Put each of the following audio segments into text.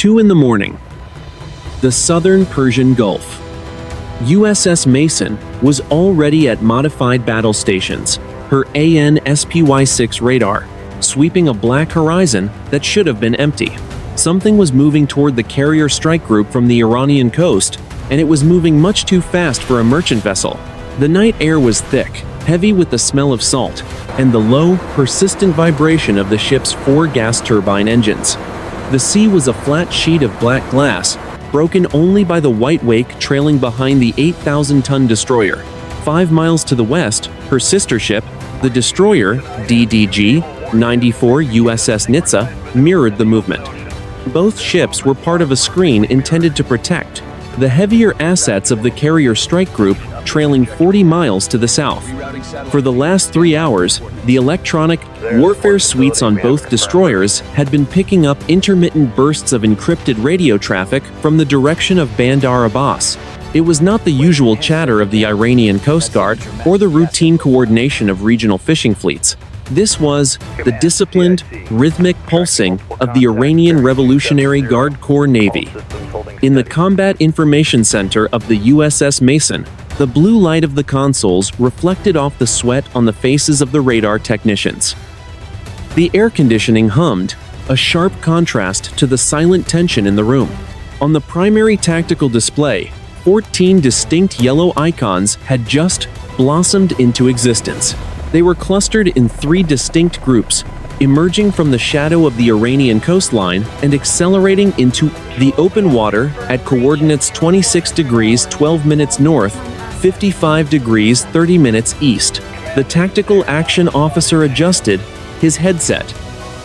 2 in the morning. The Southern Persian Gulf. USS Mason was already at modified battle stations, her AN/SPY-6 radar sweeping a black horizon that should have been empty. Something was moving toward the carrier strike group from the Iranian coast, and it was moving much too fast for a merchant vessel. The night air was thick, heavy with the smell of salt, and the low, persistent vibration of the ship's 4 gas turbine engines. The sea was a flat sheet of black glass, broken only by the white wake trailing behind the 8,000-ton destroyer. 5 miles to the west, her sister ship, the destroyer DDG-94 USS Nitze, mirrored the movement. Both ships were part of a screen intended to protect the heavier assets of the carrier strike group trailing 40 miles to the south. For the last 3 hours, the electronic warfare suites on both destroyers had been picking up intermittent bursts of encrypted radio traffic from the direction of Bandar Abbas. It was not the usual chatter of the Iranian Coast Guard or the routine coordination of regional fishing fleets. This was the disciplined, rhythmic pulsing of the Iranian Revolutionary Guard Corps Navy. In the Combat Information Center of the USS Mason, the blue light of the consoles reflected off the sweat on the faces of the radar technicians. The air conditioning hummed, a sharp contrast to the silent tension in the room. On the primary tactical display, 14 distinct yellow icons had just blossomed into existence. They were clustered in 3 distinct groups, emerging from the shadow of the Iranian coastline and accelerating into the open water at coordinates 26 degrees 12 minutes north, 55 degrees 30 minutes east. The tactical action officer adjusted his headset,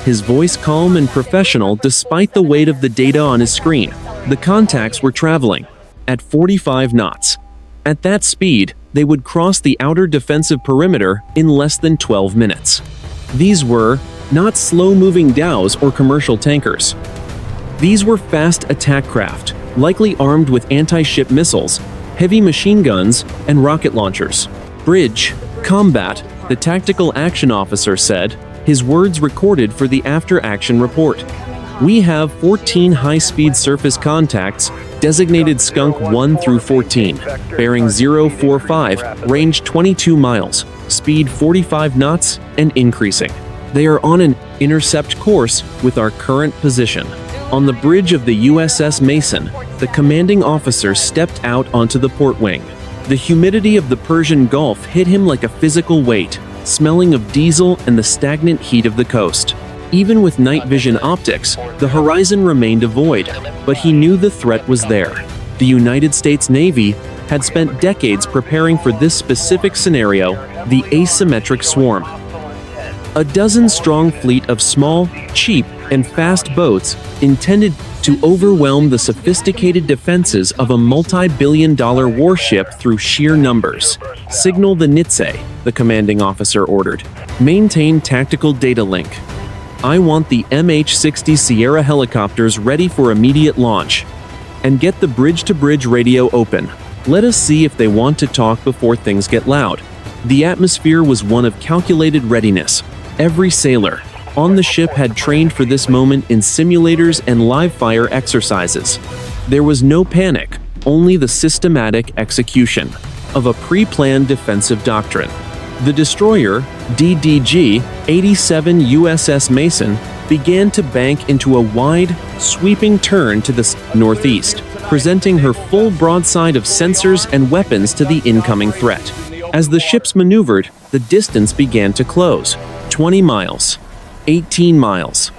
his voice calm and professional despite the weight of the data on his screen. The contacts were traveling at 45 knots. At that speed, they would cross the outer defensive perimeter in less than 12 minutes. These were not slow-moving dhows or commercial tankers. These were fast attack craft, likely armed with anti-ship missiles, heavy machine guns, and rocket launchers. Bridge, combat, the tactical action officer said, his words recorded for the after-action report. We have 14 high-speed surface contacts, designated Skunk 1 through 14, bearing 045, range 22 miles, speed 45 knots, and increasing. They are on an intercept course with our current position. On the bridge of the USS Mason, the commanding officer stepped out onto the port wing. The humidity of the Persian Gulf hit him like a physical weight, smelling of diesel and the stagnant heat of the coast. Even with night vision optics, the horizon remained a void, but he knew the threat was there. The United States Navy had spent decades preparing for this specific scenario, the asymmetric swarm. A dozen-strong fleet of small, cheap, and fast boats intended to overwhelm the sophisticated defenses of a multi-billion-dollar warship through sheer numbers. Signal the Nitze, the commanding officer ordered. Maintain tactical data link. I want the MH-60 Sierra helicopters ready for immediate launch. And get the bridge-to-bridge radio open. Let us see if they want to talk before things get loud. The atmosphere was one of calculated readiness. Every sailor on the ship had trained for this moment in simulators and live-fire exercises. There was no panic, only the systematic execution of a pre-planned defensive doctrine. The destroyer, DDG-87 USS Mason, began to bank into a wide, sweeping turn to the northeast, presenting her full broadside of sensors and weapons to the incoming threat. As the ships maneuvered, the distance began to close. 20 miles. 18 miles.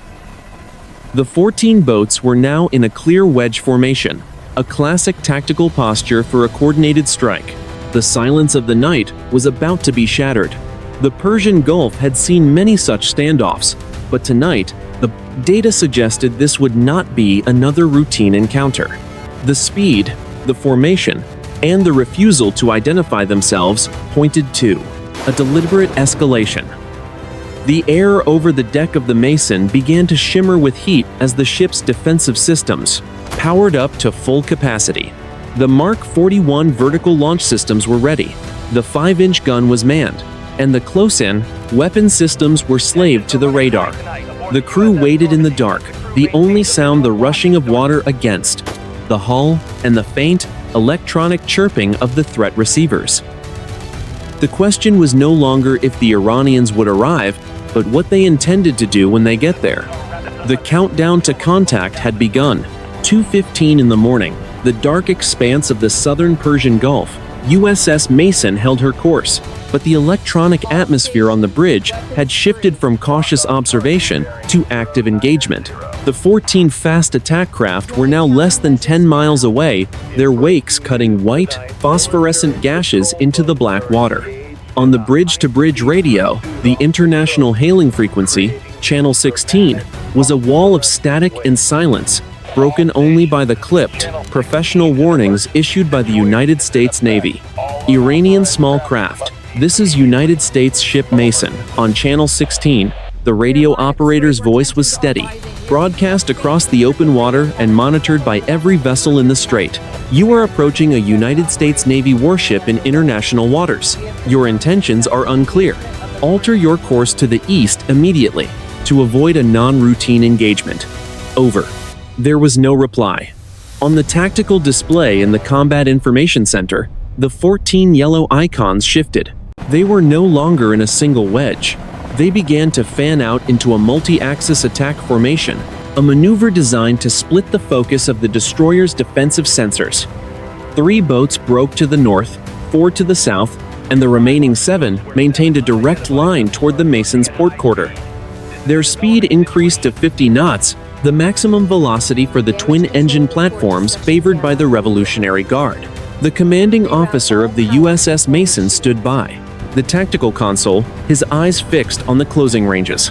The 14 boats were now in a clear wedge formation, a classic tactical posture for a coordinated strike. The silence of the night was about to be shattered. The Persian Gulf had seen many such standoffs, but tonight, the data suggested this would not be another routine encounter. The speed, the formation, and the refusal to identify themselves pointed to a deliberate escalation. The air over the deck of the Mason began to shimmer with heat as the ship's defensive systems powered up to full capacity. The Mark 41 vertical launch systems were ready, the 5-inch gun was manned, and the close-in weapon systems were slaved to the radar. The crew waited in the dark, the only sound the rushing of water against the hull and the faint, electronic chirping of the threat receivers. The question was no longer if the Iranians would arrive, but what they intended to do when they get there. The countdown to contact had begun. 2:15 in the morning, the dark expanse of the Southern Persian Gulf, USS Mason held her course, but the electronic atmosphere on the bridge had shifted from cautious observation to active engagement. The 14 fast attack craft were now less than 10 miles away, their wakes cutting white, phosphorescent gashes into the black water. On the bridge-to-bridge radio, the international hailing frequency, Channel 16, was a wall of static and silence, broken only by the clipped, professional warnings issued by the United States Navy. Iranian small craft. This is United States ship Mason. On Channel 16, the radio operator's voice was steady, broadcast across the open water and monitored by every vessel in the strait. You are approaching a United States Navy warship in international waters. Your intentions are unclear. Alter your course to the east immediately to avoid a non-routine engagement. Over. There was no reply. On the tactical display in the Combat Information Center, the 14 yellow icons shifted. They were no longer in a single wedge. They began to fan out into a multi-axis attack formation, a maneuver designed to split the focus of the destroyer's defensive sensors. 3 boats broke to the north, 4 to the south, and the remaining 7 maintained a direct line toward the Mason's port quarter. Their speed increased to 50 knots, the maximum velocity for the twin-engine platforms favored by the Revolutionary Guard. The commanding officer of the USS Mason stood by, the tactical console, his eyes fixed on the closing ranges.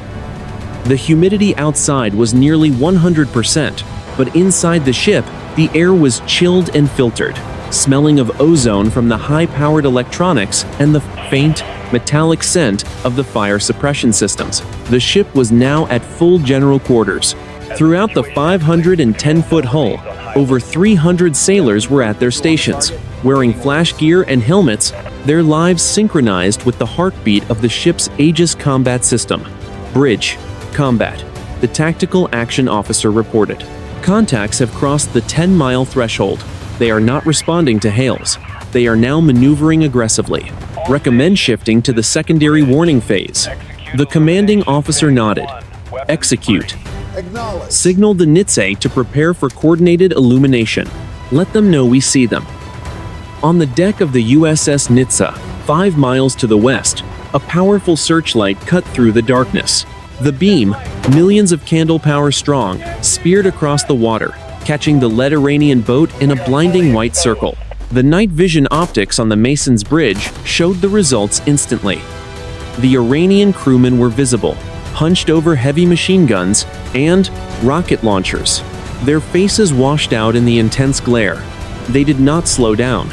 The humidity outside was nearly 100%, but inside the ship, the air was chilled and filtered, smelling of ozone from the high-powered electronics and the faint, metallic scent of the fire suppression systems. The ship was now at full general quarters. Throughout the 510-foot hull, over 300 sailors were at their stations, wearing flash gear and helmets, their lives synchronized with the heartbeat of the ship's Aegis combat system. Bridge. Combat. The tactical action officer reported. Contacts have crossed the 10-mile threshold. They are not responding to hails. They are now maneuvering aggressively. Recommend shifting to the secondary warning phase. The commanding officer nodded. Execute. Signal the Nitze to prepare for coordinated illumination. Let them know we see them. On the deck of the USS Nitze, 5 miles to the west, a powerful searchlight cut through the darkness. The beam, millions of candle power strong, speared across the water, catching the lead Iranian boat in a blinding white circle. The night vision optics on the Mason's bridge showed the results instantly. The Iranian crewmen were visible, hunched over heavy machine guns and rocket launchers. Their faces washed out in the intense glare. They did not slow down.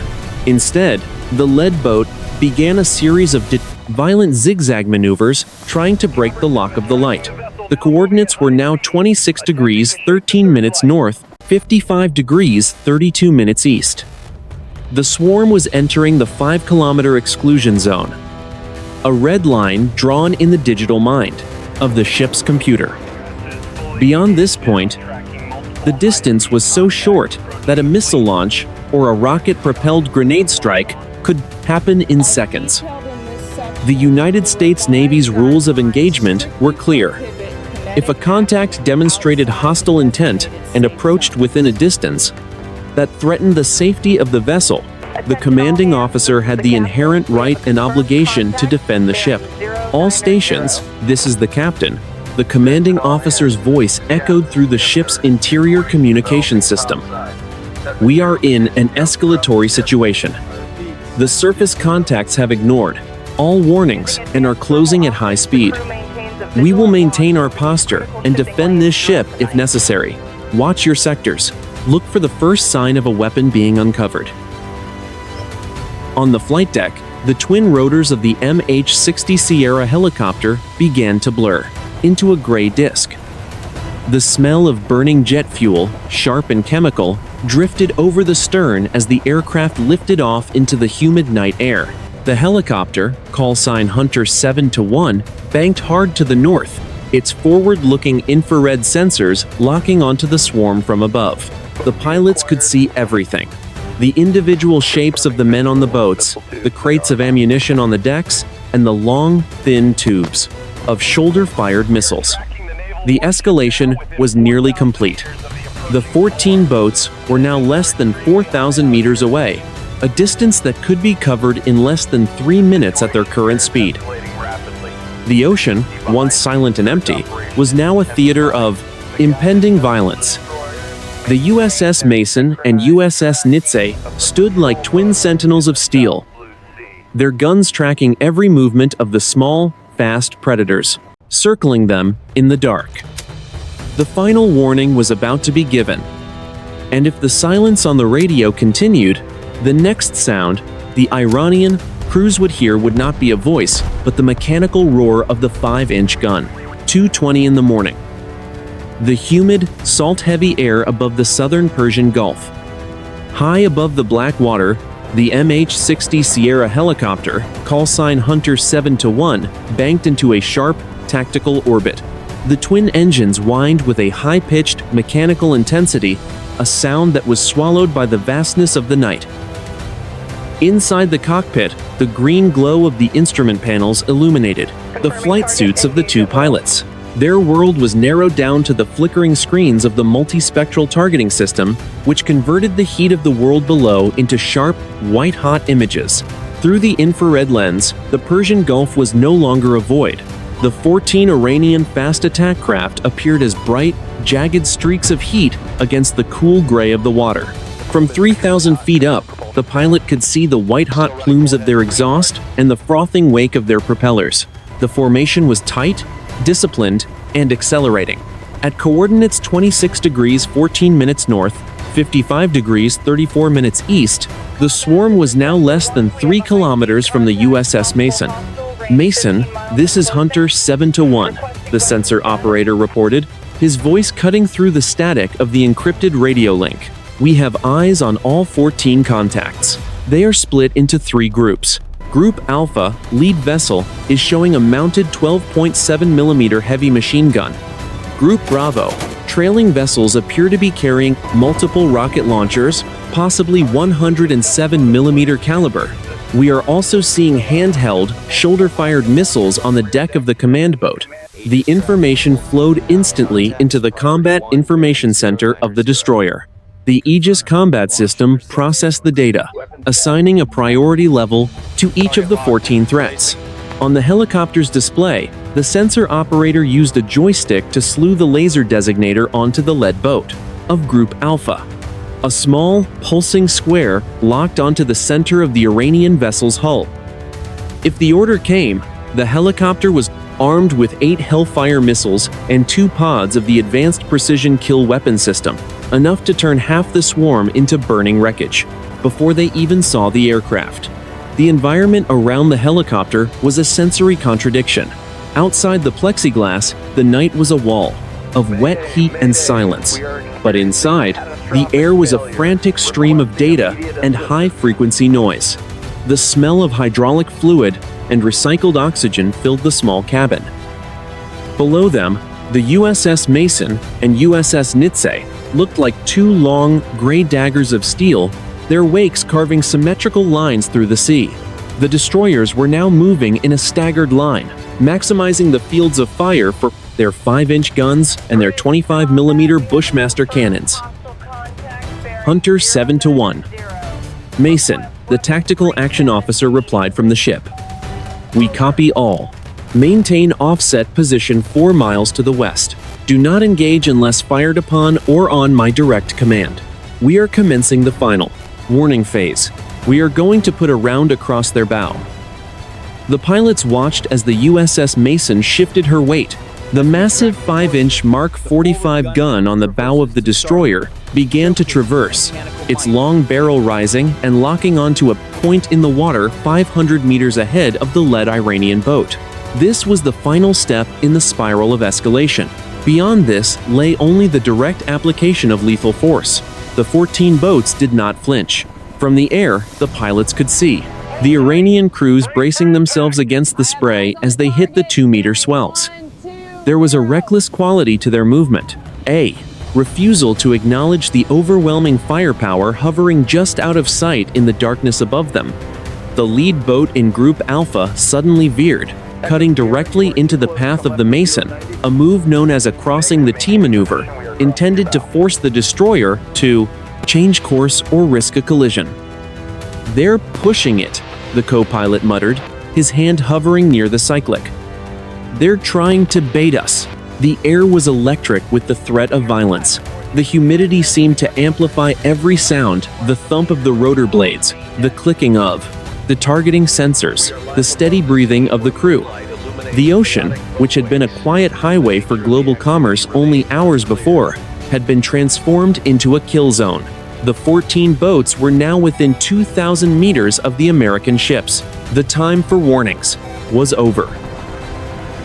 Instead, the lead boat began a series of violent zigzag maneuvers trying to break the lock of the light. The coordinates were now 26 degrees 13 minutes north, 55 degrees 32 minutes east. The swarm was entering the 5-kilometer exclusion zone, a red line drawn in the digital mind of the ship's computer. Beyond this point, the distance was so short that a missile launch or a rocket-propelled grenade strike could happen in seconds. The United States Navy's rules of engagement were clear. If a contact demonstrated hostile intent and approached within a distance that threatened the safety of the vessel, the commanding officer had the inherent right and obligation to defend the ship. All stations, this is the captain. The commanding officer's voice echoed through the ship's interior communication system. We are in an escalatory situation. The surface contacts have ignored all warnings and are closing at high speed. We will maintain our posture and defend this ship if necessary. Watch your sectors. Look for the first sign of a weapon being uncovered. On the flight deck, the twin rotors of the MH-60 Sierra helicopter began to blur into a gray disk. The smell of burning jet fuel, sharp and chemical, drifted over the stern as the aircraft lifted off into the humid night air. The helicopter, call sign Hunter 7-1, banked hard to the north, its forward-looking infrared sensors locking onto the swarm from above. The pilots could see everything. The individual shapes of the men on the boats, the crates of ammunition on the decks, and the long, thin tubes of shoulder-fired missiles. The escalation was nearly complete. The 14 boats were now less than 4,000 meters away, a distance that could be covered in less than 3 minutes at their current speed. The ocean, once silent and empty, was now a theater of impending violence. The USS Mason and USS Nitze stood like twin sentinels of steel, their guns tracking every movement of the small, fast predators, circling them in the dark. The final warning was about to be given, and if the silence on the radio continued, the next sound, the Iranian crews would hear, would not be a voice, but the mechanical roar of the 5-inch gun. 2:20 in the morning. The humid, salt-heavy air above the Southern Persian Gulf. High above the black water, the MH-60 Sierra helicopter, callsign Hunter 7-1, banked into a sharp, tactical orbit. The twin engines whined with a high-pitched, mechanical intensity, a sound that was swallowed by the vastness of the night. Inside the cockpit, the green glow of the instrument panels illuminated the flight suits of the two pilots. Their world was narrowed down to the flickering screens of the multispectral targeting system, which converted the heat of the world below into sharp, white-hot images. Through the infrared lens, the Persian Gulf was no longer a void. The 14 Iranian fast attack craft appeared as bright, jagged streaks of heat against the cool gray of the water. From 3,000 feet up, the pilot could see the white-hot plumes of their exhaust and the frothing wake of their propellers. The formation was tight, disciplined, and accelerating. At coordinates 26 degrees 14 minutes north, 55 degrees 34 minutes east, the swarm was now less than 3 kilometers from the USS Mason. Mason, this is Hunter 7-1, the sensor operator reported, his voice cutting through the static of the encrypted radio link. We have eyes on all 14 contacts. They are split into 3 groups. Group Alpha, lead vessel, is showing a mounted 12.7mm heavy machine gun. Group Bravo, trailing vessels appear to be carrying multiple rocket launchers, possibly 107mm caliber. We are also seeing handheld, shoulder-fired missiles on the deck of the command boat. The information flowed instantly into the Combat Information Center of the destroyer. The Aegis combat system processed the data, assigning a priority level to each of the 14 threats. On the helicopter's display, the sensor operator used a joystick to slew the laser designator onto the lead boat of Group Alpha. A small, pulsing square locked onto the center of the Iranian vessel's hull. If the order came, the helicopter was armed with 8 Hellfire missiles and 2 pods of the Advanced Precision Kill Weapon System, enough to turn half the swarm into burning wreckage, before they even saw the aircraft. The environment around the helicopter was a sensory contradiction. Outside the plexiglass, the night was a wall of wet heat and silence. But inside, the air was a frantic stream of data and high-frequency noise. The smell of hydraulic fluid and recycled oxygen filled the small cabin. Below them, the USS Mason and USS Nitze looked like 2 long, gray daggers of steel, their wakes carving symmetrical lines through the sea. The destroyers were now moving in a staggered line, maximizing the fields of fire for their 5-inch guns and their 25mm Bushmaster cannons. Hunter 7-1. Mason, the tactical action officer, replied from the ship. We copy all. Maintain offset position 4 miles to the west. Do not engage unless fired upon or on my direct command. We are commencing the final warning phase. We are going to put a round across their bow. The pilots watched as the USS Mason shifted her weight. The massive 5-inch Mark 45 gun on the bow of the destroyer began to traverse, its long barrel rising and locking onto a point in the water 500 meters ahead of the lead Iranian boat. This was the final step in the spiral of escalation. Beyond this lay only the direct application of lethal force. The 14 boats did not flinch. From the air, the pilots could see the Iranian crews bracing themselves against the spray as they hit the 2-meter swells. There was a reckless quality to their movement. A refusal to acknowledge the overwhelming firepower hovering just out of sight in the darkness above them. The lead boat in Group Alpha suddenly veered, cutting directly into the path of the Mason, a move known as a crossing the T maneuver, intended to force the destroyer to change course or risk a collision. "They're pushing it," the co-pilot muttered, his hand hovering near the cyclic. "They're trying to bait us." The air was electric with the threat of violence. The humidity seemed to amplify every sound, the thump of the rotor blades, the clicking of the targeting sensors, the steady breathing of the crew. The ocean, which had been a quiet highway for global commerce only hours before, had been transformed into a kill zone. The 14 boats were now within 2,000 meters of the American ships. The time for warnings was over.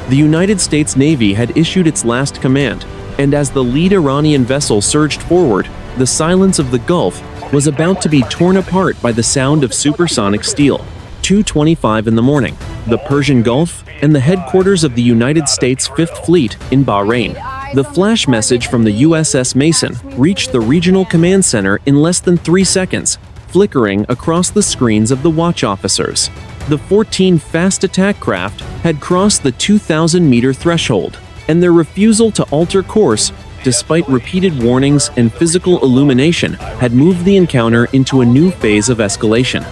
The United States Navy had issued its last command, and as the lead Iranian vessel surged forward, the silence of the Gulf was about to be torn apart by the sound of supersonic steel. 2:25 in the morning, the Persian Gulf and the headquarters of the United States Fifth Fleet in Bahrain. The flash message from the USS Mason reached the regional command center in less than 3 seconds, flickering across the screens of the watch officers. The 14 fast attack craft had crossed the 2,000-meter threshold, and their refusal to alter course, despite repeated warnings and physical illumination, had moved the encounter into a new phase of escalation.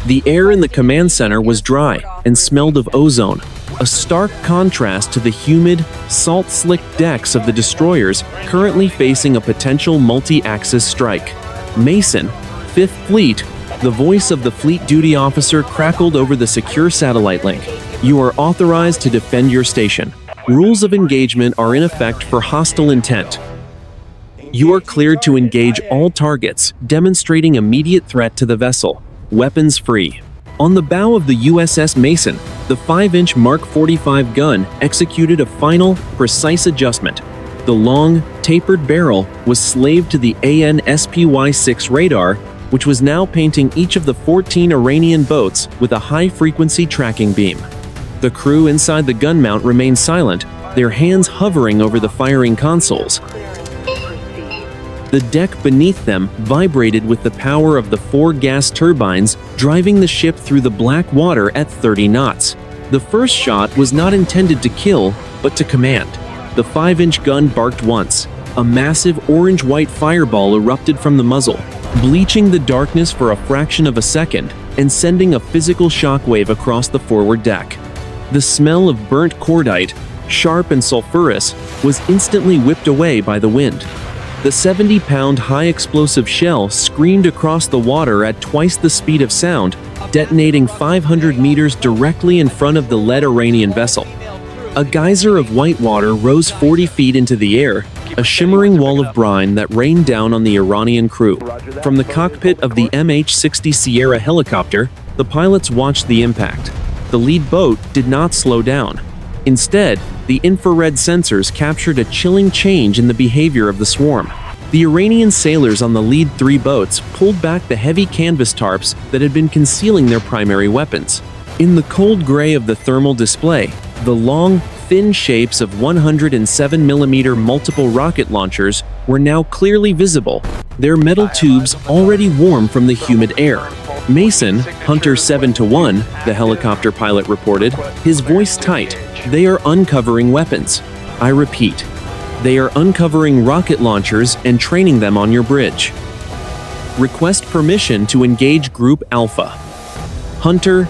The air in the command center was dry and smelled of ozone, a stark contrast to the humid, salt-slick decks of the destroyers currently facing a potential multi-axis strike. "Mason, Fifth Fleet," the voice of the fleet duty officer crackled over the secure satellite link. "You are authorized to defend your station. Rules of engagement are in effect for hostile intent. You are cleared to engage all targets, demonstrating immediate threat to the vessel. Weapons free." On the bow of the USS Mason, the 5-inch Mark 45 gun executed a final, precise adjustment. The long, tapered barrel was slaved to the AN/SPY-6 radar, which was now painting each of the 14 Iranian boats with a high-frequency tracking beam. The crew inside the gun mount remained silent, their hands hovering over the firing consoles. The deck beneath them vibrated with the power of the 4 gas turbines driving the ship through the black water at 30 knots. The first shot was not intended to kill, but to command. The 5-inch gun barked once. A massive orange-white fireball erupted from the muzzle, bleaching the darkness for a fraction of a second and sending a physical shockwave across the forward deck. The smell of burnt cordite, sharp and sulfurous, was instantly whipped away by the wind. The 70-pound high-explosive shell screamed across the water at twice the speed of sound, detonating 500 meters directly in front of the lead Iranian vessel. A geyser of white water rose 40 feet into the air, a shimmering wall of brine that rained down on the Iranian crew. From the cockpit of the MH-60 Sierra helicopter, the pilots watched the impact. The lead boat did not slow down. Instead, the infrared sensors captured a chilling change in the behavior of the swarm. The Iranian sailors on the lead 3 boats pulled back the heavy canvas tarps that had been concealing their primary weapons. In the cold gray of the thermal display, the long, thin shapes of 107mm multiple rocket launchers were now clearly visible, their metal tubes already warm from the humid air. "Mason, Hunter 7-1, the helicopter pilot reported, his voice tight. "They are uncovering weapons. I repeat, they are uncovering rocket launchers and training them on your bridge. Request permission to engage Group Alpha. Hunter,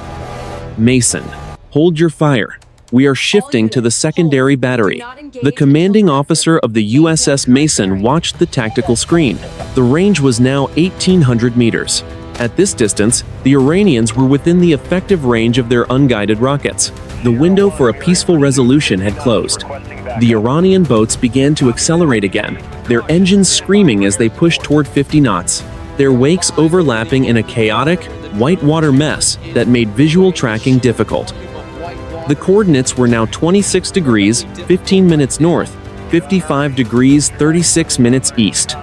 Mason, hold your fire. We are shifting to the secondary battery." The commanding officer of the USS Mason watched the tactical screen. The range was now 1,800 meters. At this distance, the Iranians were within the effective range of their unguided rockets. The window for a peaceful resolution had closed. The Iranian boats began to accelerate again, their engines screaming as they pushed toward 50 knots, their wakes overlapping in a chaotic, whitewater mess that made visual tracking difficult. The coordinates were now 26 degrees, 15 minutes north, 55 degrees, 36 minutes east.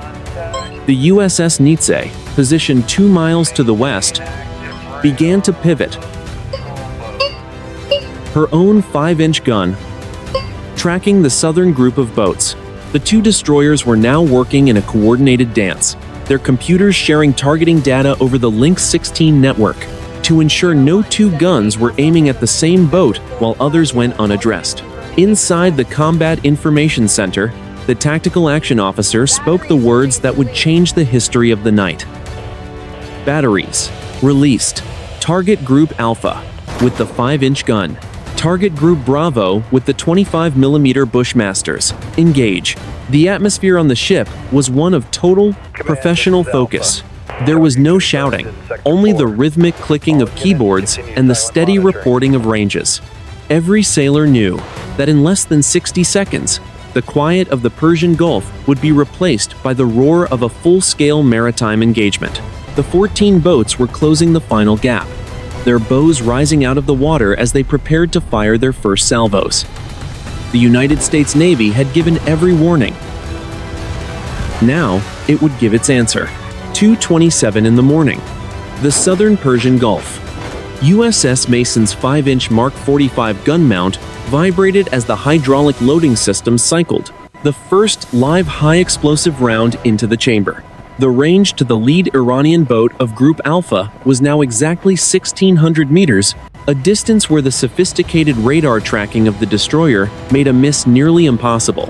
The USS Nitze, positioned 2 miles to the west, began to pivot. Her own 5-inch gun tracking the southern group of boats. The two destroyers were now working in a coordinated dance, their computers sharing targeting data over the Link 16 network to ensure no two guns were aiming at the same boat while others went unaddressed. Inside the Combat Information Center, the tactical action officer spoke the words that would change the history of the night. Batteries released. Target Group Alpha with the 5-inch gun. Target Group Bravo with the 25mm Bushmasters. Engage. The atmosphere on the ship was one of total, professional focus. There was no shouting, only the rhythmic clicking of keyboards and the steady reporting of ranges. Every sailor knew that in less than 60 seconds, the quiet of the Persian Gulf would be replaced by the roar of a full-scale maritime engagement. The 14 boats were closing the final gap, their bows rising out of the water as they prepared to fire their first salvos. The United States Navy had given every warning. Now, it would give its answer. 2:27 in the morning. The Southern Persian Gulf. USS Mason's 5-inch Mark 45 gun mount vibrated as the hydraulic loading system cycled, the first live high-explosive round into the chamber. The range to the lead Iranian boat of Group Alpha was now exactly 1,600 meters, a distance where the sophisticated radar tracking of the destroyer made a miss nearly impossible.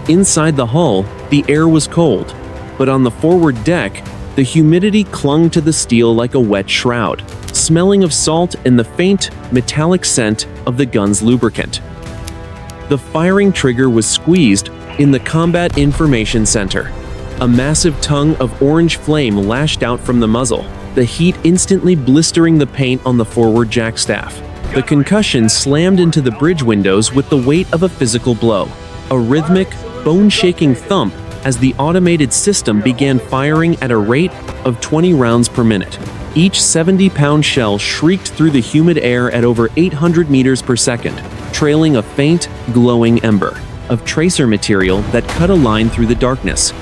Inside the hull, the air was cold, but on the forward deck, the humidity clung to the steel like a wet shroud, smelling of salt and the faint, metallic scent of the gun's lubricant. The firing trigger was squeezed in the Combat Information Center. A massive tongue of orange flame lashed out from the muzzle, the heat instantly blistering the paint on the forward jackstaff. The concussion slammed into the bridge windows with the weight of a physical blow. A rhythmic, bone-shaking thump as the automated system began firing at a rate of 20 rounds per minute. Each 70-pound shell shrieked through the humid air at over 800 meters per second, trailing a faint, glowing ember of tracer material that cut a line through the darkness.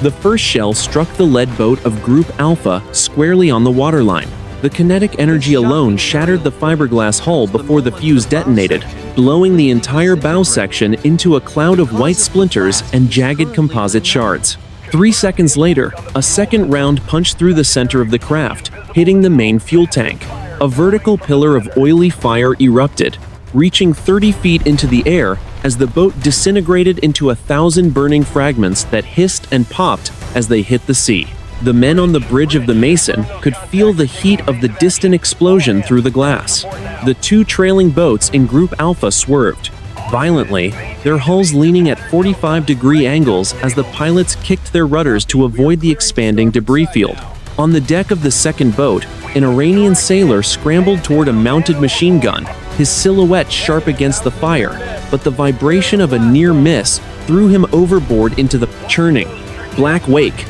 The first shell struck the lead boat of Group Alpha squarely on the waterline. The kinetic energy alone shattered the fiberglass hull before the fuse detonated, blowing the entire bow section into a cloud of white splinters and jagged composite shards. 3 seconds later, a second round punched through the center of the craft, hitting the main fuel tank. A vertical pillar of oily fire erupted, reaching 30 feet into the air as the boat disintegrated into 1,000 burning fragments that hissed and popped as they hit the sea. The men on the bridge of the Mason could feel the heat of the distant explosion through the glass. The two trailing boats in Group Alpha swerved violently, their hulls leaning at 45-degree angles as the pilots kicked their rudders to avoid the expanding debris field. On the deck of the second boat, an Iranian sailor scrambled toward a mounted machine gun, his silhouette sharp against the fire, but the vibration of a near miss threw him overboard into the churning black wake.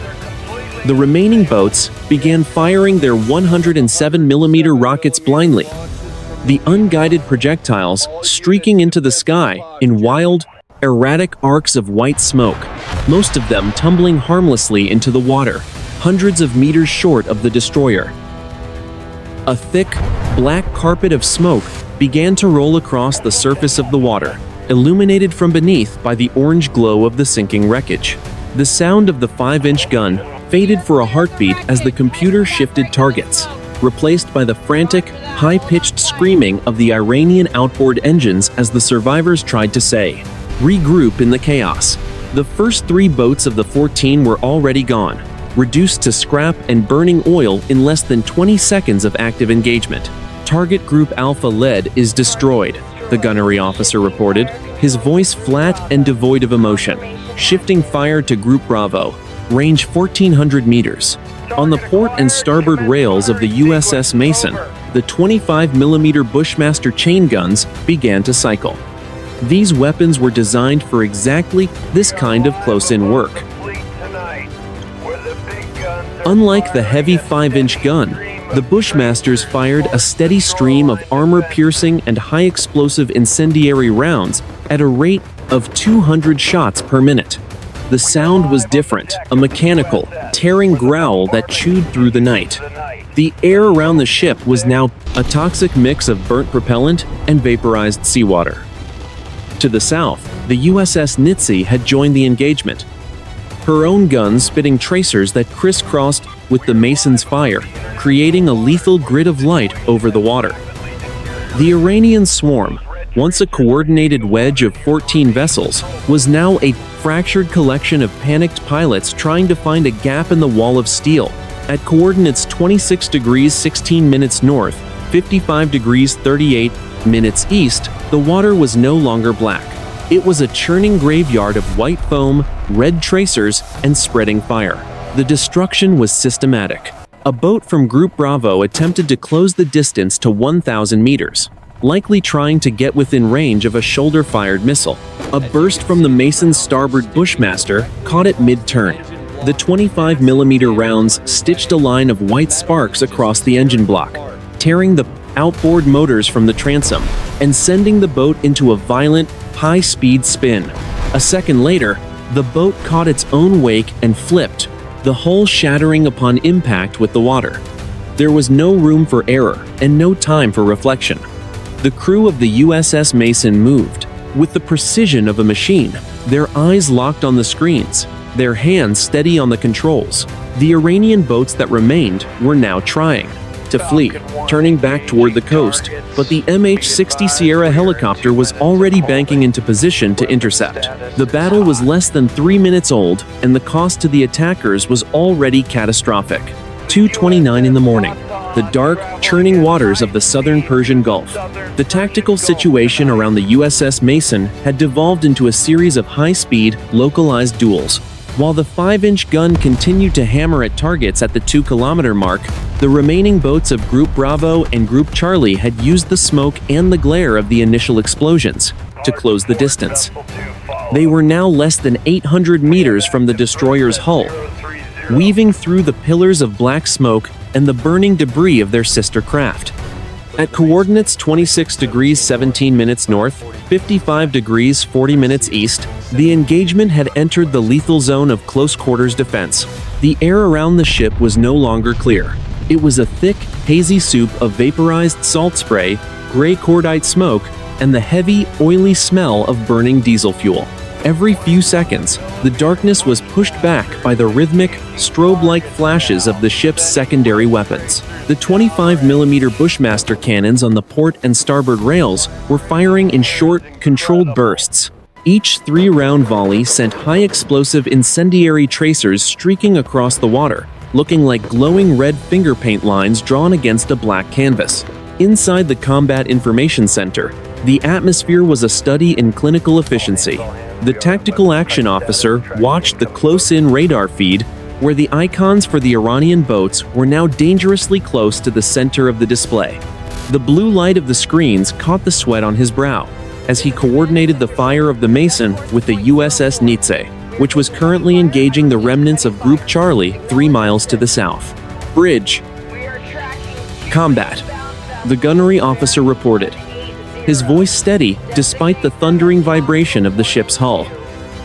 The remaining boats began firing their 107mm rockets blindly, the unguided projectiles streaking into the sky in wild, erratic arcs of white smoke, most of them tumbling harmlessly into the water, hundreds of meters short of the destroyer. A thick, black carpet of smoke began to roll across the surface of the water, illuminated from beneath by the orange glow of the sinking wreckage. The sound of the 5-inch gun faded for a heartbeat as the computer shifted targets, replaced by the frantic, high-pitched screaming of the Iranian outboard engines as the survivors tried to say, "Regroup in the chaos." The first 3 boats of the 14 were already gone, reduced to scrap and burning oil in less than 20 seconds of active engagement. Target Group Alpha lead is destroyed, the gunnery officer reported, his voice flat and devoid of emotion. Shifting fire to Group Bravo, range 1,400 meters. On the port and starboard rails of the USS Mason, the 25mm Bushmaster chain guns began to cycle. These weapons were designed for exactly this kind of close-in work. Unlike the heavy 5-inch gun, the Bushmasters fired a steady stream of armor-piercing and high-explosive incendiary rounds at a rate of 200 shots per minute. The sound was different, a mechanical, tearing growl that chewed through the night. The air around the ship was now a toxic mix of burnt propellant and vaporized seawater. To the south, the USS Nitze had joined the engagement, her own guns spitting tracers that crisscrossed with the Mason's fire, creating a lethal grid of light over the water. The Iranian swarm, once a coordinated wedge of 14 vessels, was now a fractured collection of panicked pilots trying to find a gap in the wall of steel. At coordinates 26 degrees 16 minutes north, 55 degrees 38 minutes east, the water was no longer black. It was a churning graveyard of white foam, red tracers, and spreading fire. The destruction was systematic. A boat from Group Bravo attempted to close the distance to 1,000 meters, likely trying to get within range of a shoulder-fired missile. A burst from the Mason's starboard Bushmaster caught it mid-turn. The 25mm rounds stitched a line of white sparks across the engine block, tearing the outboard motors from the transom and sending the boat into a violent, high-speed spin. A second later, the boat caught its own wake and flipped, the hull shattering upon impact with the water. There was no room for error and no time for reflection. The crew of the USS Mason moved with the precision of a machine, their eyes locked on the screens, their hands steady on the controls. The Iranian boats that remained were now trying to flee, turning back toward the coast, but the MH-60 Sierra helicopter was already banking into position to intercept. The battle was less than 3 minutes old, and the cost to the attackers was already catastrophic. 2:29 in the morning. The dark, churning waters of the Southern Persian Gulf. The tactical situation around the USS Mason had devolved into a series of high-speed, localized duels. While the 5-inch gun continued to hammer at targets at the 2-kilometer mark, the remaining boats of Group Bravo and Group Charlie had used the smoke and the glare of the initial explosions to close the distance. They were now less than 800 meters from the destroyer's hull, weaving through the pillars of black smoke and the burning debris of their sister craft. At coordinates 26 degrees 17 minutes north, 55 degrees 40 minutes east, the engagement had entered the lethal zone of close-quarters defense. The air around the ship was no longer clear. It was a thick, hazy soup of vaporized salt spray, gray cordite smoke, and the heavy, oily smell of burning diesel fuel. Every few seconds, the darkness was pushed back by the rhythmic, strobe-like flashes of the ship's secondary weapons. The 25mm Bushmaster cannons on the port and starboard rails were firing in short, controlled bursts. Each 3-round volley sent high-explosive incendiary tracers streaking across the water, looking like glowing red finger paint lines drawn against a black canvas. Inside the Combat Information Center, the atmosphere was a study in clinical efficiency. The tactical action officer watched the close-in radar feed, where the icons for the Iranian boats were now dangerously close to the center of the display. The blue light of the screens caught the sweat on his brow as he coordinated the fire of the Mason with the USS Nitze, which was currently engaging the remnants of Group Charlie 3 miles to the south. Bridge. Combat. The gunnery officer reported, his voice steady despite the thundering vibration of the ship's hull.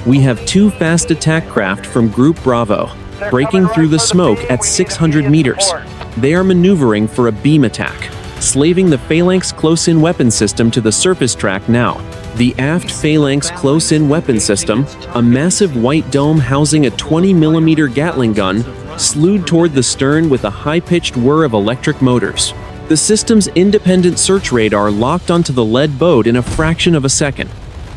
We have 2 fast attack craft from Group Bravo, breaking through the smoke at 600 meters. They are maneuvering for a beam attack, slaving the Phalanx close-in weapon system to the surface track now. The aft Phalanx close-in weapon system, a massive white dome housing a 20mm Gatling gun, slewed toward the stern with a high-pitched whir of electric motors. The system's independent search radar locked onto the lead boat in a fraction of a second.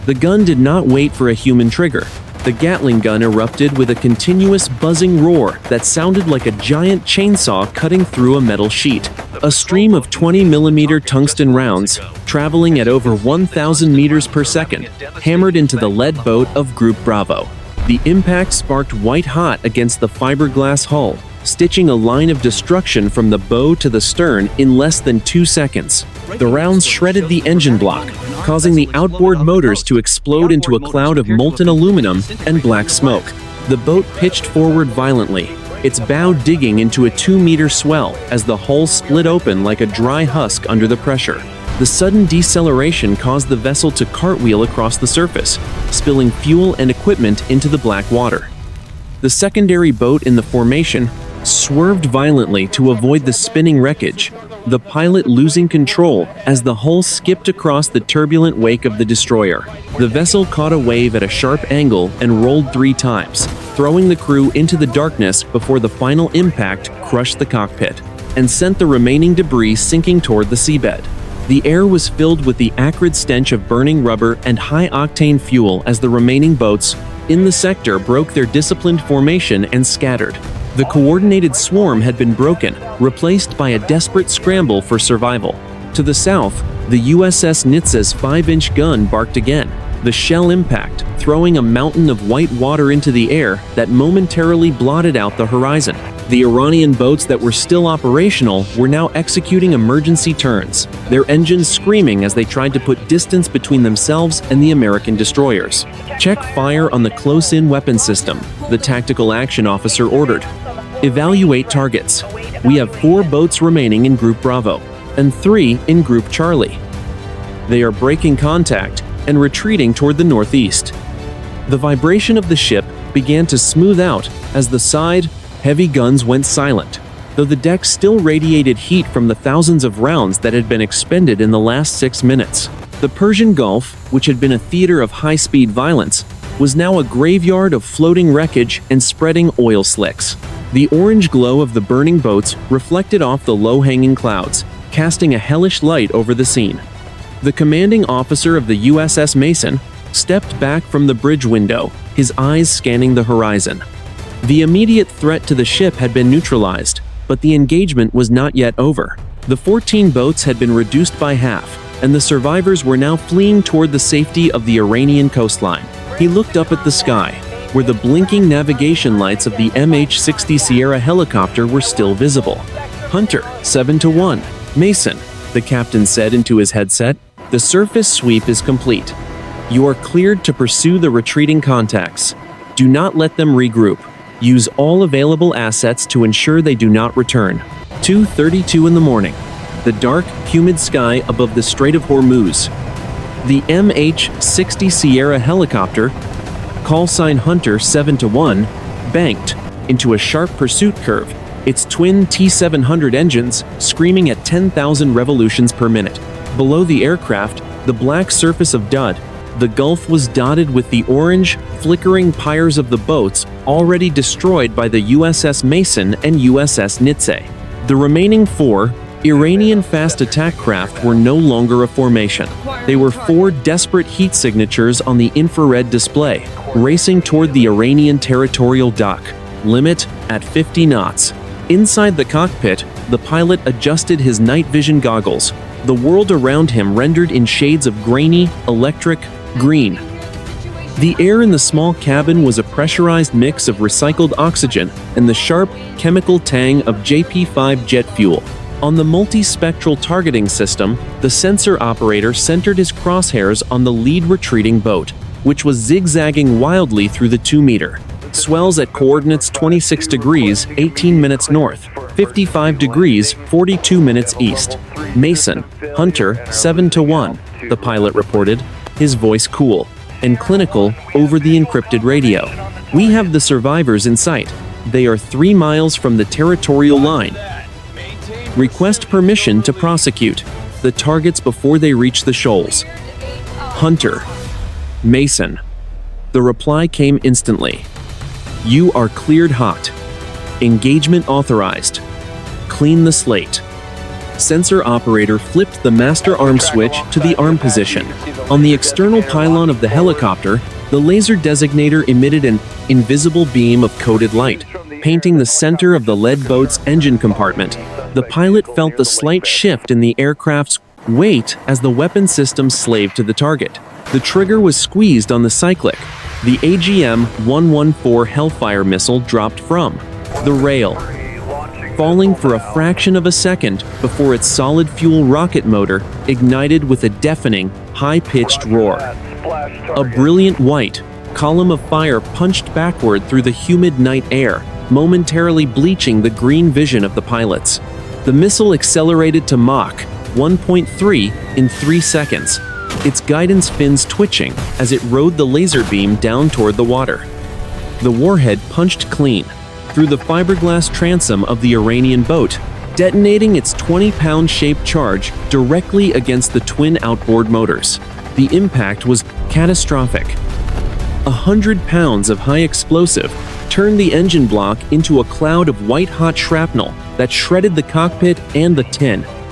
The gun did not wait for a human trigger. The Gatling gun erupted with a continuous buzzing roar that sounded like a giant chainsaw cutting through a metal sheet. A stream of 20mm tungsten rounds, traveling at over 1,000 meters per second, hammered into the lead boat of Group Bravo. The impact sparked white-hot against the fiberglass hull, stitching a line of destruction from the bow to the stern in less than 2 seconds. The rounds shredded the engine block, causing the outboard motors to explode into a cloud of molten aluminum and black smoke. The boat pitched forward violently, its bow digging into a 2-meter swell as the hull split open like a dry husk under the pressure. The sudden deceleration caused the vessel to cartwheel across the surface, spilling fuel and equipment into the black water. The secondary boat in the formation swerved violently to avoid the spinning wreckage, the pilot losing control as the hull skipped across the turbulent wake of the destroyer. The vessel caught a wave at a sharp angle and rolled 3 times, throwing the crew into the darkness before the final impact crushed the cockpit and sent the remaining debris sinking toward the seabed. The air was filled with the acrid stench of burning rubber and high-octane fuel as the remaining boats in the sector broke their disciplined formation and scattered. The coordinated swarm had been broken, replaced by a desperate scramble for survival. To the south, the USS Nitze's 5-inch gun barked again, the shell impact throwing a mountain of white water into the air that momentarily blotted out the horizon. The Iranian boats that were still operational were now executing emergency turns, their engines screaming as they tried to put distance between themselves and the American destroyers. "Check fire on the close-in weapon system," the tactical action officer ordered. "Evaluate targets. We have 4 boats remaining in Group Bravo and 3 in Group Charlie. They are breaking contact and retreating toward the northeast." The vibration of the ship began to smooth out as the side heavy guns went silent, though the deck still radiated heat from the thousands of rounds that had been expended in the last 6 minutes. The Persian Gulf, which had been a theater of high-speed violence, was now a graveyard of floating wreckage and spreading oil slicks. The orange glow of the burning boats reflected off the low-hanging clouds, casting a hellish light over the scene. The commanding officer of the USS Mason stepped back from the bridge window, his eyes scanning the horizon. The immediate threat to the ship had been neutralized, but the engagement was not yet over. The 14 boats had been reduced by half, and the survivors were now fleeing toward the safety of the Iranian coastline. He looked up at the sky, where the blinking navigation lights of the MH-60 Sierra helicopter were still visible. "Hunter, 7-1. Mason," the captain said into his headset. "The surface sweep is complete. You are cleared to pursue the retreating contacts. Do not let them regroup. Use all available assets to ensure they do not return." 2:32 in the morning. The dark, humid sky above the Strait of Hormuz. The MH-60 Sierra helicopter, call sign Hunter 7-1, banked into a sharp pursuit curve, its twin T-700 engines screaming at 10,000 revolutions per minute. Below the aircraft, the black surface of Dud, the Gulf was dotted with the orange, flickering pyres of the boats already destroyed by the USS Mason and USS Nitze. The remaining 4 Iranian fast attack craft were no longer a formation. They were 4 desperate heat signatures on the infrared display, racing toward the Iranian territorial dock, limit at 50 knots. Inside the cockpit, the pilot adjusted his night vision goggles, the world around him rendered in shades of grainy, electric, green. The air in the small cabin was a pressurized mix of recycled oxygen and the sharp, chemical tang of JP-5 jet fuel. On the multispectral targeting system, the sensor operator centered his crosshairs on the lead retreating boat, which was zigzagging wildly through the 2-meter swells at coordinates 26 degrees, 18 minutes north, 55 degrees, 42 minutes east. "Mason, Hunter, 7-1, the pilot reported, his voice cool and clinical over the encrypted radio. "We have the survivors in sight. They are 3 miles from the territorial line. Request permission to prosecute the targets before they reach the shoals." "Hunter, Mason." The reply came instantly. "You are cleared hot. Engagement authorized. Clean the slate." Sensor operator flipped the master arm switch to the arm position. On the external pylon of the helicopter, the laser designator emitted an invisible beam of coded light, painting the center of the lead boat's engine compartment. The pilot felt the slight shift in the aircraft's weight as the weapon system slaved to the target. The trigger was squeezed on the cyclic. The AGM-114 Hellfire missile dropped from the rail, falling for a fraction of a second before its solid-fuel rocket motor ignited with a deafening, high-pitched roar. A brilliant white column of fire punched backward through the humid night air, momentarily bleaching the green vision of the pilots. The missile accelerated to Mach 1.3 in 3 seconds, its guidance fins twitching as it rode the laser beam down toward the water. The warhead punched clean through the fiberglass transom of the Iranian boat, detonating its 20-pound shaped charge directly against the twin outboard motors. The impact was catastrophic. 100 pounds of high explosive turned the engine block into a cloud of white-hot shrapnel that shredded the cockpit and the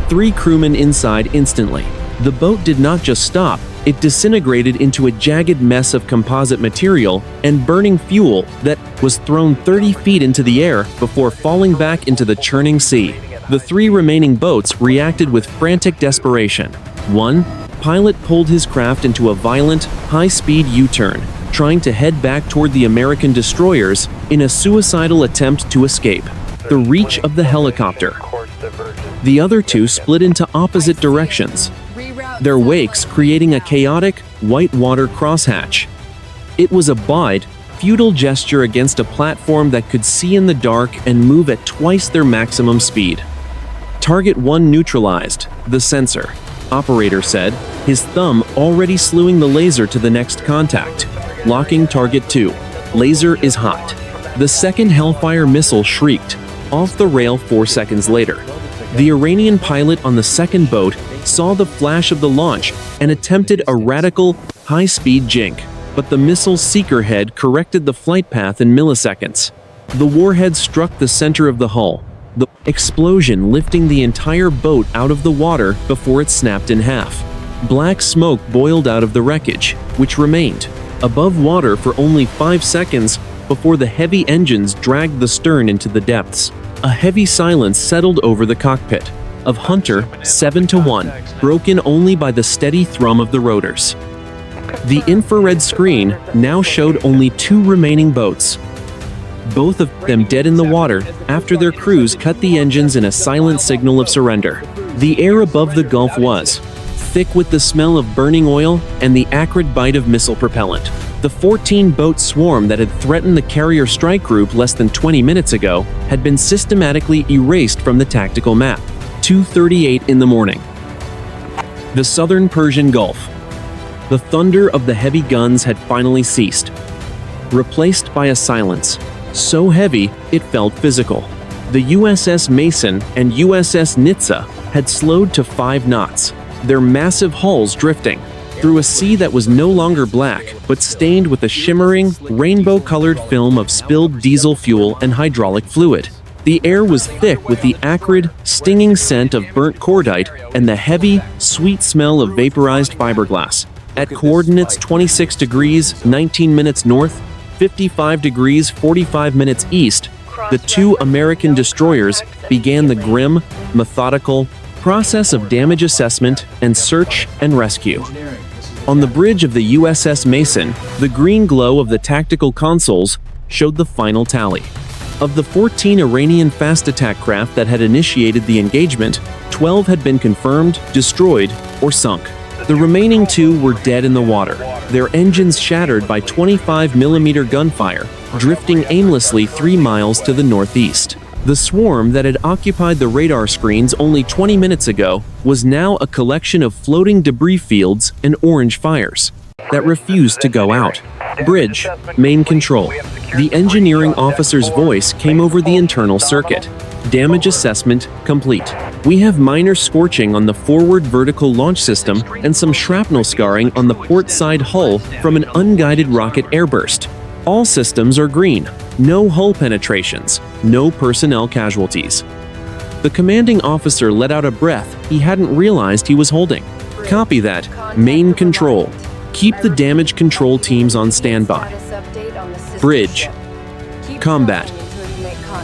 3 crewmen inside instantly. The boat did not just stop, it disintegrated into a jagged mess of composite material and burning fuel that was thrown 30 feet into the air before falling back into the churning sea. The 3 remaining boats reacted with frantic desperation. One pilot pulled his craft into a violent, high-speed U-turn, trying to head back toward the American destroyers in a suicidal attempt to escape the reach of the helicopter. The other 2 split into opposite directions, their wakes creating a chaotic, whitewater crosshatch. It was a wide, futile gesture against a platform that could see in the dark and move at twice their maximum speed. Target 1 neutralized, the sensor, operator said, his thumb already slewing the laser to the next contact. Locking target 2. Laser is hot. The second Hellfire missile shrieked, off the rail 4 seconds later. The Iranian pilot on the second boat saw the flash of the launch and attempted a radical, high-speed jink, but the missile's seeker head corrected the flight path in milliseconds. The warhead struck the center of the hull, the explosion lifting the entire boat out of the water before it snapped in half. Black smoke boiled out of the wreckage, which remained above water for only 5 seconds before the heavy engines dragged the stern into the depths. A heavy silence settled over the cockpit of Hunter 7-1, broken only by the steady thrum of the rotors. The infrared screen now showed only 2 remaining boats, both of them dead in the water after their crews cut the engines in a silent signal of surrender. The air above the Gulf was thick with the smell of burning oil and the acrid bite of missile propellant. The 14-boat swarm that had threatened the carrier strike group less than 20 minutes ago had been systematically erased from the tactical map. 2:38 in the morning. The Southern Persian Gulf. The thunder of the heavy guns had finally ceased, replaced by a silence so heavy it felt physical. The USS Mason and USS Nitze had slowed to 5 knots, their massive hulls drifting through a sea that was no longer black, but stained with a shimmering, rainbow-colored film of spilled diesel fuel and hydraulic fluid. The air was thick with the acrid, stinging scent of burnt cordite and the heavy, sweet smell of vaporized fiberglass. At coordinates 26 degrees, 19 minutes north, 55 degrees, 45 minutes east, the 2 American destroyers began the grim, methodical process of damage assessment and search and rescue. On the bridge of the USS Mason, the green glow of the tactical consoles showed the final tally. Of the 14 Iranian fast attack craft that had initiated the engagement, 12 had been confirmed, destroyed, or sunk. The remaining 2 were dead in the water, their engines shattered by 25mm gunfire, drifting aimlessly 3 miles to the northeast. The swarm that had occupied the radar screens only 20 minutes ago was now a collection of floating debris fields and orange fires that refused to go out. Bridge, main control. The engineering officer's voice came over the internal circuit. Damage assessment complete. We have minor scorching on the forward vertical launch system and some shrapnel scarring on the port side hull from an unguided rocket airburst. All systems are green. No hull penetrations. No personnel casualties. The commanding officer let out a breath he hadn't realized he was holding. Copy that. Main control. Keep the damage control teams on standby. Bridge. Combat.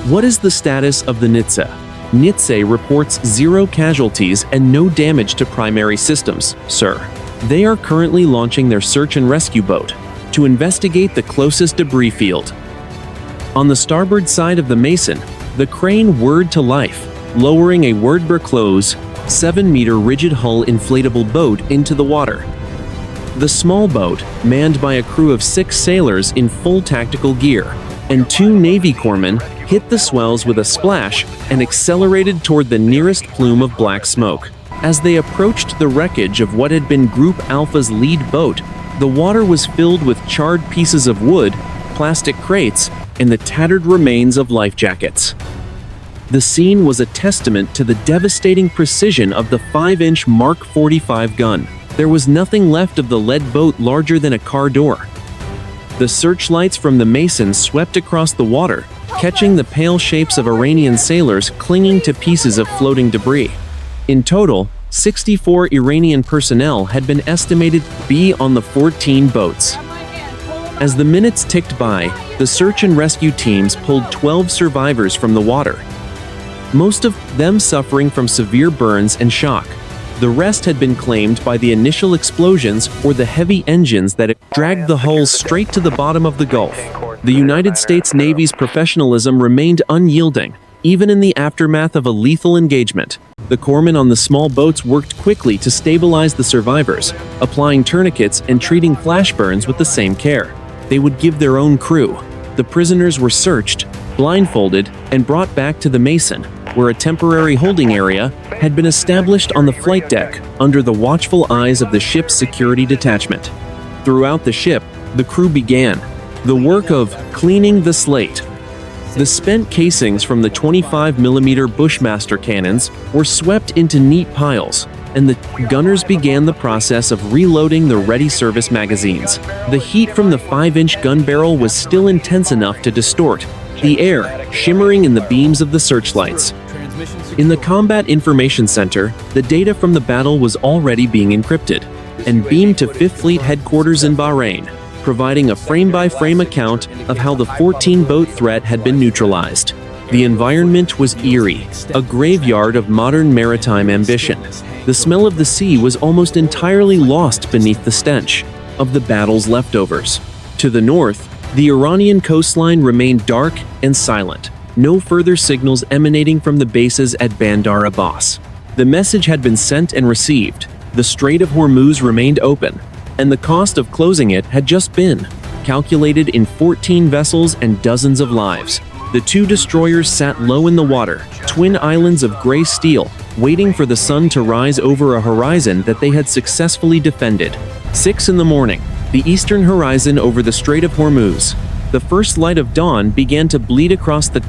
What is the status of the Nitze? Nitze reports 0 casualties and no damage to primary systems, sir. They are currently launching their search and rescue boat to investigate the closest debris field. On the starboard side of the Mason, the crane whirred to life, lowering a Wordber-close, 7-meter rigid hull inflatable boat into the water. The small boat, manned by a crew of 6 sailors in full tactical gear, and 2 Navy corpsmen, hit the swells with a splash and accelerated toward the nearest plume of black smoke. As they approached the wreckage of what had been Group Alpha's lead boat, the water was filled with charred pieces of wood, plastic crates, and the tattered remains of life jackets. The scene was a testament to the devastating precision of the 5-inch Mark 45 gun. There was nothing left of the lead boat larger than a car door. The searchlights from the Mason swept across the water, catching the pale shapes of Iranian sailors clinging to pieces of floating debris. In total, 64 Iranian personnel had been estimated to be on the 14 boats. As the minutes ticked by, the search and rescue teams pulled 12 survivors from the water, most of them suffering from severe burns and shock. The rest had been claimed by the initial explosions or the heavy engines that dragged the hulls straight to the bottom of the Gulf. The United States Navy's professionalism remained unyielding, even in the aftermath of a lethal engagement. The corpsmen on the small boats worked quickly to stabilize the survivors, applying tourniquets and treating flash burns with the same care. They would give their own crew. The prisoners were searched, blindfolded, and brought back to the Mason, where a temporary holding area had been established on the flight deck under the watchful eyes of the ship's security detachment. Throughout the ship, the crew began the work of cleaning the slate. The spent casings from the 25mm Bushmaster cannons were swept into neat piles, and the gunners began the process of reloading the ready service magazines. The heat from the 5-inch gun barrel was still intense enough to distort the air, shimmering in the beams of the searchlights. In the Combat Information Center, the data from the battle was already being encrypted and beamed to 5th Fleet headquarters in Bahrain, providing a frame-by-frame account of how the 14-boat threat had been neutralized. The environment was eerie, a graveyard of modern maritime ambition. The smell of the sea was almost entirely lost beneath the stench of the battle's leftovers. To the north, the Iranian coastline remained dark and silent, no further signals emanating from the bases at Bandar Abbas. The message had been sent and received. The Strait of Hormuz remained open, and the cost of closing it had just been calculated in 14 vessels and dozens of lives. The two destroyers sat low in the water, twin islands of gray steel, waiting for the sun to rise over a horizon that they had successfully defended. 6 in the morning, the eastern horizon over the Strait of Hormuz. The first light of dawn began to bleed across the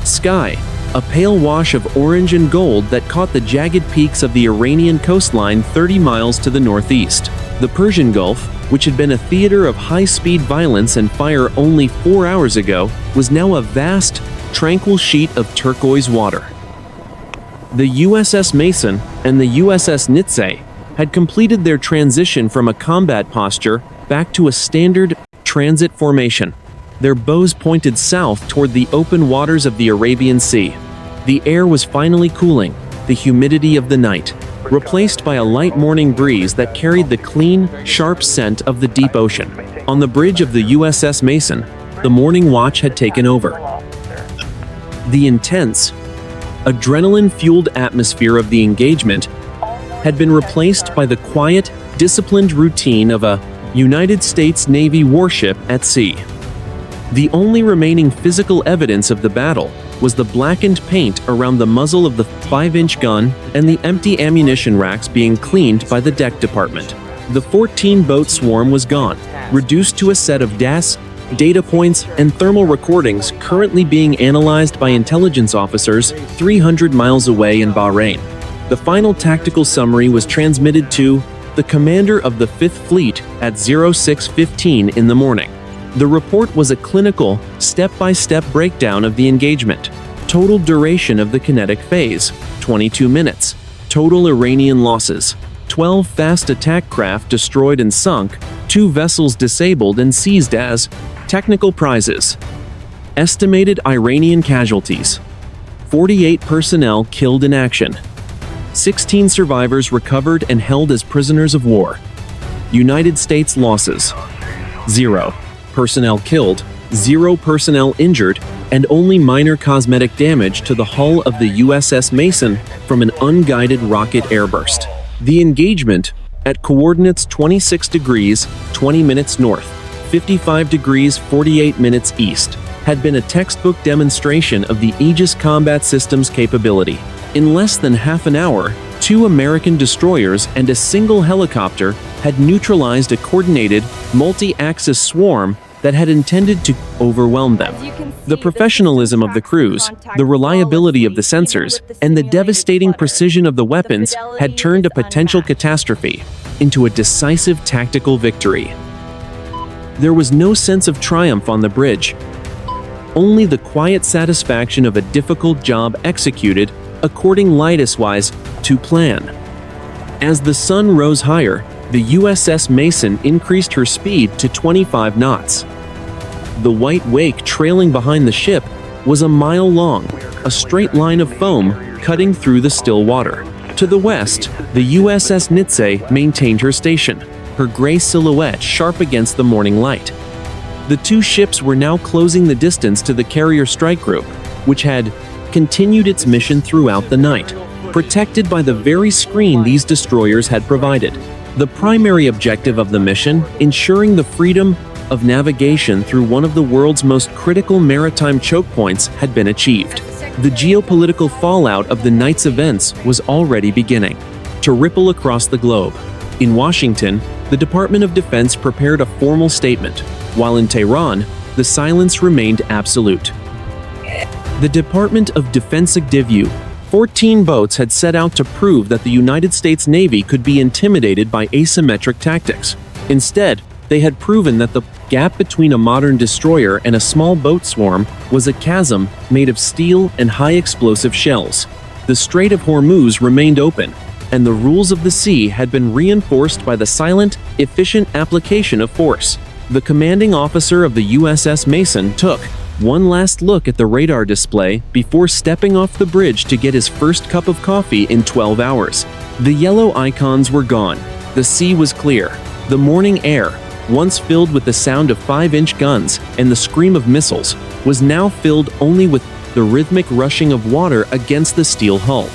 sky, a pale wash of orange and gold that caught the jagged peaks of the Iranian coastline 30 miles to the northeast. The Persian Gulf, which had been a theater of high-speed violence and fire only 4 hours ago, was now a vast, tranquil sheet of turquoise water. The USS Mason and the USS Nitze had completed their transition from a combat posture back to a standard transit formation. Their bows pointed south toward the open waters of the Arabian Sea. The air was finally cooling, the humidity of the night, replaced by a light morning breeze that carried the clean, sharp scent of the deep ocean. On the bridge of the USS Mason, the morning watch had taken over. The intense, adrenaline-fueled atmosphere of the engagement had been replaced by the quiet, disciplined routine of a United States Navy warship at sea. The only remaining physical evidence of the battle was the blackened paint around the muzzle of the 5-inch gun and the empty ammunition racks being cleaned by the deck department. The 14-boat swarm was gone, reduced to a set of data points and thermal recordings currently being analyzed by intelligence officers 300 miles away in Bahrain. The final tactical summary was transmitted to the commander of the 5th Fleet at 06:15 in the morning. The report was a clinical, step-by-step breakdown of the engagement. Total duration of the kinetic phase, 22 minutes. Total Iranian losses, 12 fast attack craft destroyed and sunk, 2 vessels disabled and seized as technical prizes. Estimated Iranian casualties, 48 personnel killed in action. 16 survivors recovered and held as prisoners of war. United States losses, 0. Personnel killed, 0 personnel injured, and only minor cosmetic damage to the hull of the USS Mason from an unguided rocket airburst. The engagement, at coordinates 26 degrees, 20 minutes north, 55 degrees, 48 minutes east, had been a textbook demonstration of the Aegis combat system's capability. In less than half an hour, 2 American destroyers and a single helicopter had neutralized a coordinated, multi-axis swarm that had intended to overwhelm them. The professionalism of the crews, the reliability of the sensors, and the devastating precision of the weapons had turned a potential catastrophe into a decisive tactical victory. There was no sense of triumph on the bridge, only the quiet satisfaction of a difficult job executed according lightest-wise to plan. As the sun rose higher, the USS Mason increased her speed to 25 knots. The white wake trailing behind the ship was a mile long, a straight line of foam cutting through the still water. To the west, the USS Nitze maintained her station, her gray silhouette sharp against the morning light. The two ships were now closing the distance to the carrier strike group, which had continued its mission throughout the night, protected by the very screen these destroyers had provided. The primary objective of the mission, ensuring the freedom of navigation through one of the world's most critical maritime choke points, had been achieved. The geopolitical fallout of the night's events was already beginning to ripple across the globe. In Washington, the Department of Defense prepared a formal statement, while in Tehran, the silence remained absolute. The Department of Defense CIWS, 14 boats had set out to prove that the United States Navy could be intimidated by asymmetric tactics. Instead, they had proven that the gap between a modern destroyer and a small boat swarm was a chasm made of steel and high-explosive shells. The Strait of Hormuz remained open, and the rules of the sea had been reinforced by the silent, efficient application of force. The commanding officer of the USS Mason took one last look at the radar display before stepping off the bridge to get his first cup of coffee in 12 hours. The yellow icons were gone. The sea was clear. The morning air, once filled with the sound of 5-inch guns and the scream of missiles, was now filled only with the rhythmic rushing of water against the steel hull.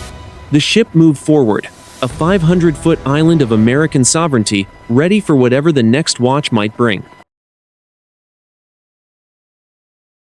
The ship moved forward, a 500-foot island of American sovereignty, ready for whatever the next watch might bring.